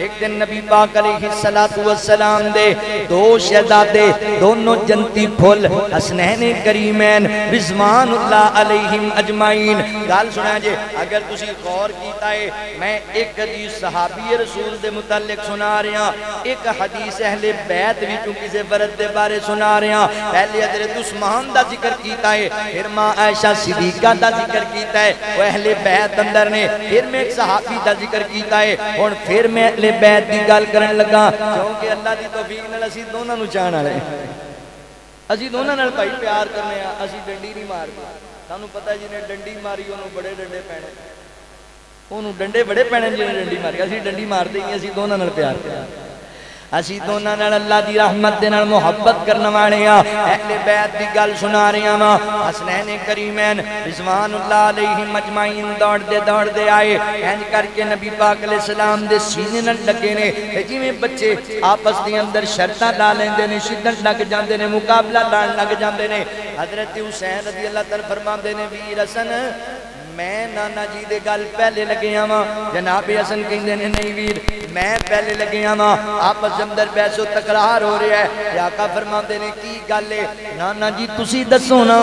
ایک دن نبی پاک علیہ السلام دے دو شہزادے دونوں جنتی پھول حسنین کریمین رضوان اللہ علیہم اجمعین گال سنا جے اگر تسی غور کیتا ہے میں ایک حدیث صحابی رسول دے متعلق سنا رہا ایک حدیث اہل بیت بھی چونکہ سے فرد دے بارے سنا رہا پہلے حضرت عثمان دا ذکر کیتا ہے پھر ماں عائشہ صدیقہ دا ذکر کیتا ہے وہ اہل بیت اندر نے پھر میں ایک صحابی دا ذکر کیتا ہے اور پھر میں اہل بیت دی گل کرن لگا کیونکہ اللہ دی توفیق نال اسی دونوں نوں چاہن والے اسی دونوں نال بھائی پیار کرنے ہیں اسی ڈنڈی نہیں مارتے سانوں پتہ جی نے ڈنڈی ماری اونوں بڑے ڈنڈے پینے اونوں ڈنڈے بڑے پینے جی نے ڈنڈی ماری اسی ڈنڈی مارتے ہی اسی دونوں نال پیار کرتے ہیں اسی دونوں نال اللہ دی رحمت دے نال محبت کرنے والے ہاں اہل بیت دی گل سنا رہے ہاں حسنین کریمین رضوان اللہ علیہم اجمعین دوڑ دے آئے انج کر کے نبی پاک علیہ السلام دے سینے نال لگے نے جویں بچے آپس دے اندر شرطاں لا لیندے نے شدت لگ جاندے نے مقابلہ لڑن لگ جاندے نے حضرت حسین رضی اللہ تعالی فرماندے نے ویر حسن میں نانا جی دے گل پہلے لگے آواں جناب حسن کہندے نے نہیں ویر میں پہلے لگے آواں آپس اندر بحث و تکرار ہو رہا ہے آقا فرماندے نے کی گل ہے نانا جی تسی دسو نا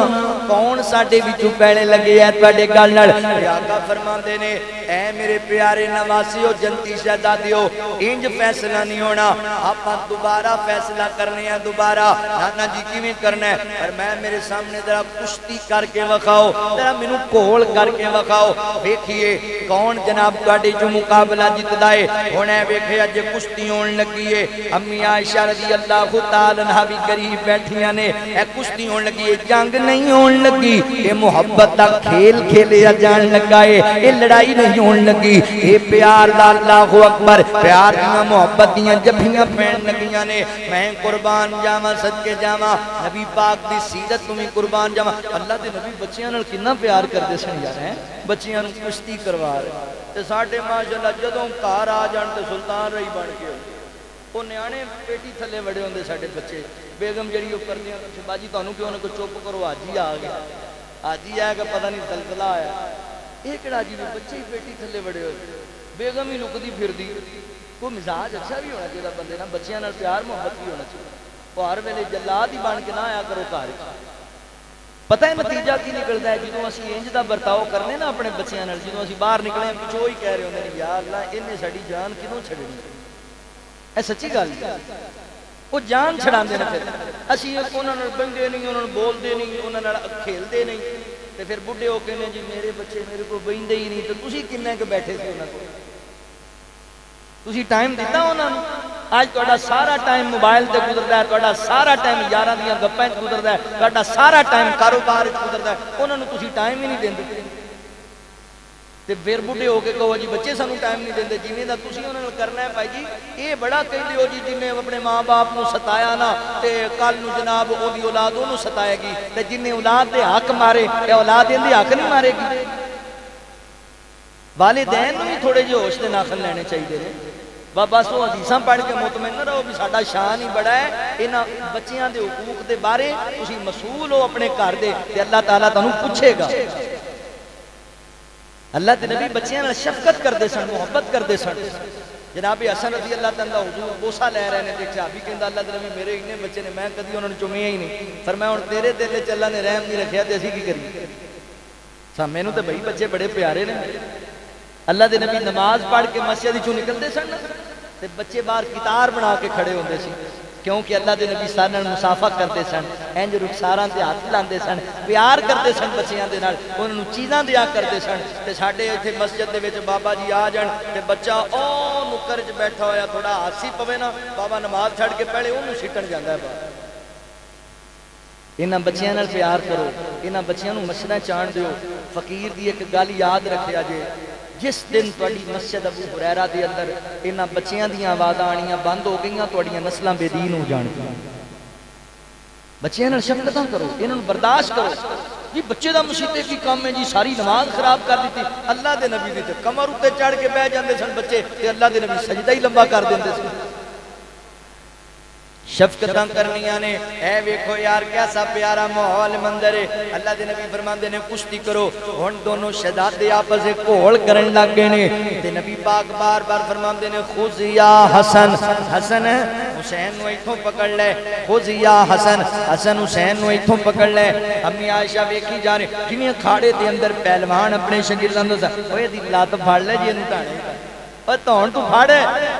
کون ساڈے وچوں پہلے لگے ہے تواڈے گل نال آقا فرماندے نے اے میرے پیارے نواسیو جنتی شہزادیو انج فیصلہ نہیں ہونا آپاں دوبارہ فیصلہ کرنے ہیں دوبارہ نانا جی کیویں کرنا ہے پر میں میرے سامنے ذرا کشتی کر کے وکھاؤ ذرا مینوں کول کر کے وکھاؤ ویکھیے کون جناب تواڈے جو مقابلہ جتدا ہے ہن ویکھے اج کشتی ہون لگی ہے امی عائشہ رضی اللہ تعالی عنہا بھی قریب بیٹھیاں نے اے کشتی ہون لگی ہے جنگ نہیں ہون لگی اے محبت دا کھیل کھیلیا جان لگا ہے اے لڑائی نہیں ہون لگی اے پیار دا اللہ اکبر پیار دیاں محبت دیاں جبھیاں پین لگیاں نے میں قربان جاواں صدقے جاواں نبی پاک دی سیرت نوں قربان جاواں اللہ دے نبی بچیاں نال کتنا پیار کردے سن یار ہیں بچیاں نوں کشتی کروا رہے تے ساڈے ماشاءاللہ جدوں گھر آ جان تے سلطان رہی بن کے وہ نیانے پیٹی تھلے وڑے ہوندے ساڈے بچے بیگم جڑی او کردیاں باجی تانوں کیوں نہ کوئی چپ کرو حاجی آ گیا حاجی آ کے پتہ نہیں زلزلہ آیا اے کیڑا جی بچے ہی پیٹی تھلے وڑے ہوئے بیگم ہی لکدی پھردی کوئی مزاج اچھا بھی ہونا چاہیے بندے نال بچیاں نال پیار محبت بھی ہونا چاہیے او ہر ویلے جلاد ہی بن کے نہ آیا کرو گھر پتہ ہے نتیجہ کی نکلتا ہے جدوں اسی انج دا برتاؤ کرنے نا اپنے بچیاں نال جدوں اسی باہر نکلے پچھو ہی کہہ رہے ہوندے نے یا اللہ انہیں ساڈی جان کدوں چھڈنی اے سچی گل ہے وہ جان چھڑاندے نے پھر اسی انہاں نال بندے نہیں انہاں نال بولدے نہیں انہاں نال کھیلدے نہیں تے پھر بڈھے ہو کے نے جی میرے بچے میرے کو بہندے ہی نہیں تے تسی کنے کہ بیٹھے سی انہاں کول تسی ٹائم دیتا انہاں نوں آج تہاڈا سارا ٹائم موبائل تے گزردا ہے تہاڈا سارا ٹائم یاراں دیاں گپاں وچ گزردا ہے تہاڈا سارا ٹائم کاروبار وچ گزردا ہے انہاں نوں تسی ٹائم ہی نہیں دیندے تے پھر بڈھے ہو کے کہو جی بچے سانوں ٹائم نہیں دیندے جویں دا تسی انہاں نال کرنا ہے بھائی جی اے بڑا کہندے ہو جی جن نے اپنے ماں باپ نوں ستایا نا تے کل نوں جناب اودی اولاد اونوں ستائے گی تے جن نے اولاد دے حق مارے تے اولاد دے حق نہیں مارے گی والدین نوں بھی تھوڑے جہے ہوش دے ناخن لینے چاہیے نے بس وہ حدیثاں پڑھ کے مطمئن نہ رہو بھی ساڈا شان ہی بڑا ہے انہاں بچیاں دے حقوق دے بارے تسی مسئول ہو اپنے گھر دے تے اللہ تعالیٰ تانوں پوچھے گا اللہ دے نبی بچیاں نال شفقت کردے سن محبت کردے سن جناب حسن رضی اللہ تعالیٰ حضور بوسا لے رہے نے تے صحابی کہندا اللہ دے نبی میرے اتنے بچے نے میں کدی انہاں نوں چومیا ہی نہیں فرمایا ہن تیرے دل وچ اللہ نے رحم نہیں رکھیا تے اسی کی کریے سامنے تے بھائی بچے بڑے پیارے نے اللہ دے نبی نماز پڑھ کے مسجد وچوں نکلدے سن تے بچے باہر قطار بنا کے کھڑے ہوندے سی کیونکہ اللہ دے نبی سارے نال مصافہ کرتے سن انج رخساراں تے ہاتھ لاندے سن پیار کرتے سن بچیاں دے نال انہاں نوں چیزاں دیا کرتے سن تے ساڈے ایتھے مسجد دے وچ بابا جی آ جان تے بچہ او نکر وچ بیٹھا ہویا تھوڑا ہاسی پوے نا بابا نماز چھڑ کے پہلے اونوں سٹن جاندا ہے باہر انہاں بچیاں نال پیار کرو انہاں بچیاں نوں مسجداں چاڑ دیو فقیر دی ایک گل یاد رکھیا جے جس دن تواڈی مسجد ابو ہریرہ دے اندر انہاں بچیاں دیاں آوازاں آنیاں بند ہو گئیاں تواڈیاں نسلاں بے دین ہو جانگیاں بچیاں نال شفقتاں کرو انہاں نوں برداشت کرو جی بچے دا مسیتے کی کام ہے جی ساری نماز خراب کر دیتی اللہ دے نبی دی تے کمر اُتے چڑھ کے بیٹھ جاندے سن بچے تے اللہ دے نبی سجدہ ہی لمبا کر دیندے سن شفقتاں کرنیاں نے. اے ویکھو یار کیسا پیارا ماحول منظر ہے. اللہ دے نبی فرماندے نے کشتی کرو. ہن دونوں شہزادے آپس وچ گھول کرن لگ گئے نے تے نبی پاک بار بار فرماندے نے خذ یا حسن. حسن حسین نو ایتھوں پکڑ لے. خذ یا حسن. حسن حسین نو ایتھوں پکڑ لے. امی عائشہ ویکھی جا رہے جویں کھاڑے دے اندر پہلوان اپنے شاگرداں نوں اوے دی لات پھڑ لے جی اینوں ٹانے تون تو پھاڑ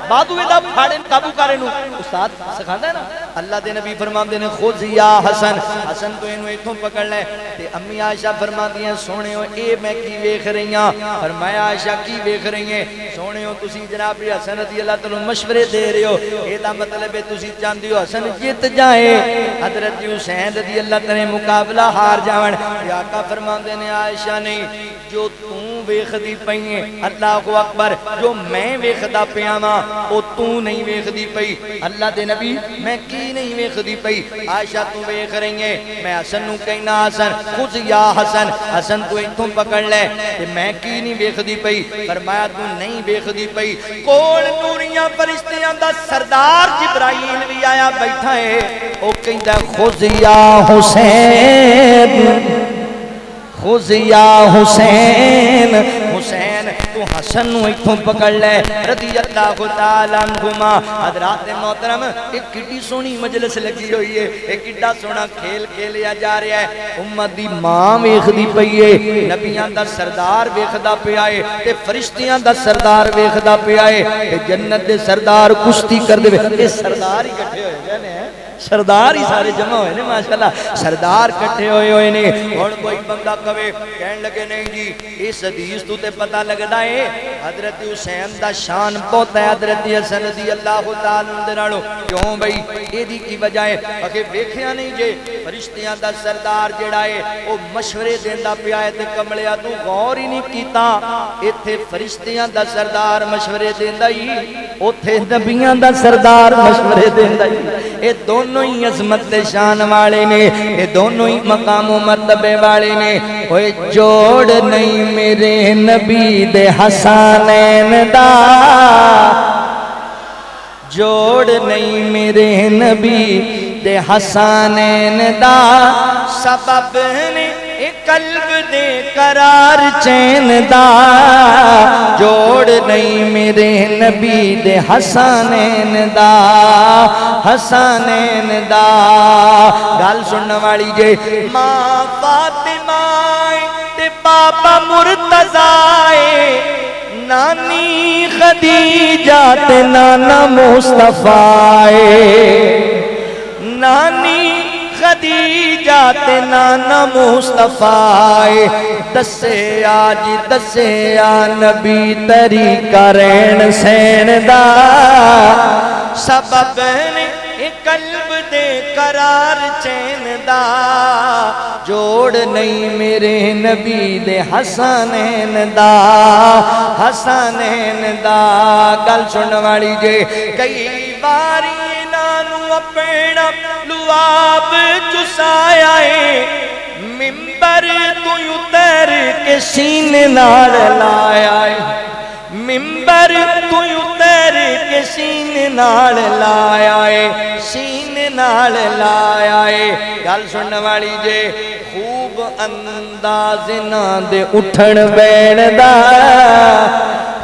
بادو دا پھاڑے قابو کرے نو استاد سکھاندا ہے نا. اللہ دے نبی فرماندے نے خذ یا حسن. حسن تو اینو ایتھوں پکڑ لے. تے امی عائشہ فرماندیاں سونےو اے میں کی ویکھ رہی ہاں. فرمایا عائشہ کی ویکھ رہی ہیں؟ سونےو تسی جناب حسن رضی اللہ تعالی مشورے دے رہے ہو. اے دا مطلب ہے تسی چاہندے ہو حسن جیت جائے حضرت حسین رضی اللہ تعالی مقابلہ ہار جاون. آقا فرماندے نے عائشہ نہیں جو تو ویکھدی پئی ہے اللہ اکبر جو میں ویکھدا پیا واں او تو نہیں ویکھدی پئی. اللہ دے نبی میں کی نہیں ویکھدی پئی. عائشہ تو ویکھ رہی ہے. میں حسن نو کہنا حسن خذ یا حسن. حسن تو ایتھوں پکڑ لے تے میں کی نہیں ویکھدی پئی. فرمایا تو نہیں ویکھدی پئی. کول نوریاں فرشتیاں دا سردار جبرائیل بھی آیا بیٹھا ہے. او کہندا خذ یا حسین. خذ یا حسین. حسین تو حسن نو ایتھوں پکڑ لے رضی اللہ تعالی عنہما. حضرات محترم ایک کڈی سونی مجلس لگی ہوئی ہے. ایک کڈا سونا کھیل کھیلیا جا رہا ہے. امت دی ماں ویکھدی پئی ہے. نبیاں دا سردار ویکھدا پیا ہے تے فرشتیاں دا سردار ویکھدا پیا ہے تے جنت دے سردار کشتی کردے وے. اے سردار ہی اکٹھے ہوئے گئے نے. سردار ہی سارے جمع ہوئے نے ماشاءاللہ. سردار کٹھے ہوئے نے. اور کوئی بندہ کہے کہن لگے نہیں جی اس حدیث تو تے پتہ لگدا ہے حضرت حسین دا شان بہت ہے حضرت حسن رضی اللہ تعالی عنہ دے نالوں. کیوں بھئی اے دی کی وجہ ہے کہ ویکھیا نہیں جے فرشتیاں دا سردار جڑا ہے او مشورے دیندا پیا ہے تے کملیا تو غور ہی نہیں کیتا. ایتھے فرشتیاں دا سردار مشورے دیندا ہی اوتھے نبیاں دا سردار مشورے دیندا ہی. اے دونوں ہی عظمت دے شان والے نے. اے دونوں ہی مقام و مرتبے والے نے. اوے جوڑ نہیں میرے نبی دے حسنین دا. جوڑ نہیں میرے نبی دے حسنین دا. سبب نے قلب دے قرار چین دا. جوڑ نہیں میرے نبی دے حسنین دا. حسنین دا. گل سننے والی جے ماں فاطمہ تے بابا مرتضی نانی خدیجہ تے نانا مصطفیٰ. نانی خدیجہ تے نانا مصطفیٰ. دسے آج دسے آ نبی طریقہ رہن سین دا. سبب نے قلب دے قرار چین دا. جوڑ نہیں میرے نبی دے حسنین دا. حسنین دا. گل سن والی جے کئی باری انہوں اپنا لعاب چسایا ہے. ممبر تو اتر کے سینے نال لایا ہے. ممبر تو اتر کے سینے نال لایا ہے. سینے نال لایا ہے. گل سننے والی جے خوب انداز نہ دے اٹھن بیٹھ دا.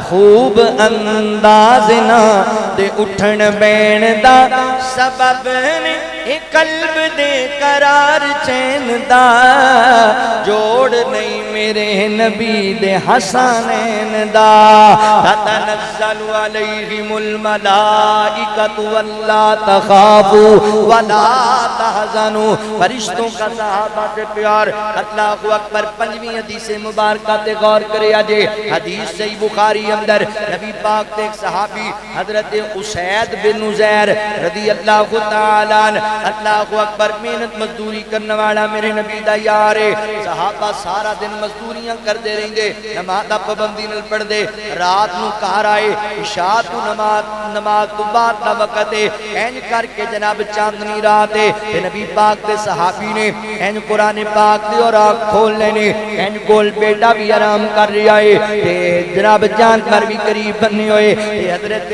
خوب انداز نہ دے اٹھن بیٹھ دا. سبب نے قلب دے قرار چین دا. جوڑ نہیں میرے نبی دے حسنین دا. تتنزل علیہم الملائکۃ ولا تخافوا ولا تحزنوا. فرشتوں کا صحابہ سے پیار. اللہ اکبر. پنجویں حدیث مبارکہ تے غور کرے آجے. حدیث صحیح بخاری اندر نبی پاک تے ایک صحابی حضرت اسید بن عزیر رضی اللہ تعالی عنہ. اللہ اکبر. محنت مزدوری کرنے والا میرے نبی دا یار ہے. صحابہ سارا دن مزدوریاں کر دے رہیں گے. نماز دا پابندی نال پڑھ دے. رات نو گھر آئے عشاء تو نماز تو بعد دا وقت ہے. اینج کر کے جناب چاندنی رات ہے. نبی پاک دے صحابی نے اینج قرآن پاک دی اور آنکھ کھول لینے. اینج کول بیٹا بھی آرام کر رہا ہے. جناب جان پر بھی قریب بننے ہوئے. حضرت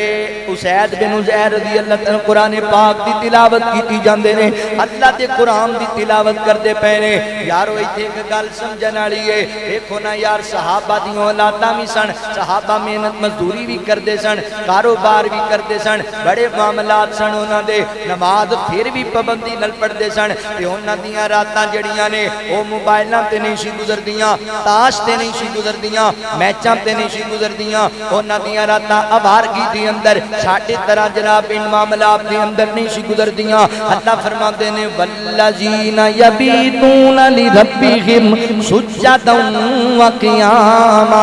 اسید بن زید رضی اللہ عنہ قرآن پاک دی تلاوت کیتی جاندے نے اللہ دے قرآن دی تلاوت کردے پے نے یارو ایتھے ایک گل سمجھن والی ہے دیکھو نا یار صحابہ دی اولاداں وی سن صحابہ محنت مزدوری بھی کردے سن کاروبار بھی کردے سن بڑے معاملات سن انہاں دے نماز پھر بھی پابندی نال پڑھدے سن تے انہاں دیاں راتاں جڑیاں نے او موبائلاں تے نہیں سی گزردیاں تاش تے نہیں سی گزردیاں میچاں تے نہیں سی گزردیاں انہاں دیاں راتاں آوارگی دے اندر ساڈے طرح جناب ان معاملات دے اندر نہیں سی گزردیاں اللہ فرماندے نے والذین یبیتون لربہم سجدا وقیاما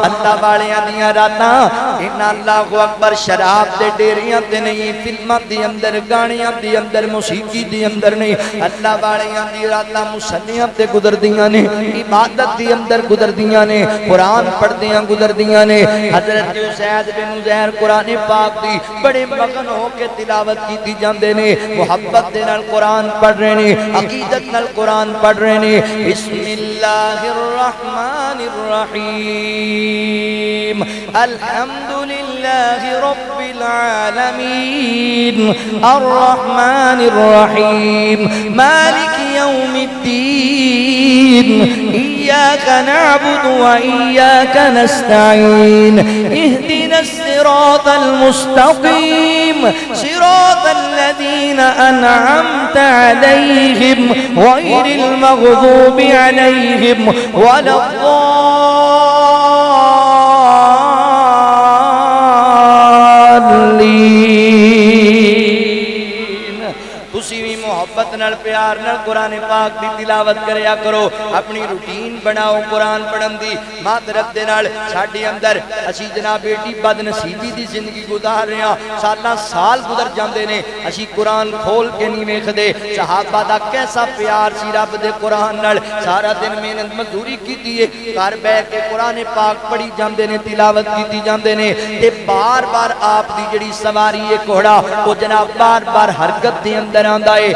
اللہ والیاں دیاں راتاں ان اللہ اکبر شراب دے ڈیریاں تے نہیں فلماں دے اندر گانیاں دے اندر موسیقی دے اندر نہیں اللہ والیاں دی راتاں مصلیاں تے گزردیاں نے عبادت دے اندر گزردیاں نے قرآن پڑھدیاں گزردیاں نے حضرت اسید بن زید قرآن پاک دی بڑے مگن ہو کے تلاوت کیتی جاندے نے محبت دے نال قرآن پڑھ رہے نے عقیدت نال قرآن پڑھ رہے نے بسم اللہ الرحمن الرحیم الحمدللہ رب العالمین الرحمن الرحیم مالک یوم الدین ایاک نعبد و ایاک نستعین اہدنا الصراط المستقیم صراط الذین انعمت علیہم غیر المغضوب علیہم ولا محبت نال پیار نال قرآن پاک دی تلاوت کریا کرو اپنی روٹین بناؤ قرآن پڑھن دی معذرت دے نال ساڈے اندر اسی جناب بیٹی بد نصیبی دی زندگی گزار رہے ہاں سالاں سال گزر جاندے نے اسی قرآن کھول کے نہیں ویکھدے صحابہ دا کیسا پیار سی رب دے قرآن نال سارا دن محنت مزدوری کیتی ہے گھر بیٹھ کے قرآن پاک پڑھی جاندے نے تلاوت کیتی جاندے نے تے بار بار آپ دی جڑی سواری ہے گھوڑا وہ جناب بار بار حرکت دے اندر آندا ہے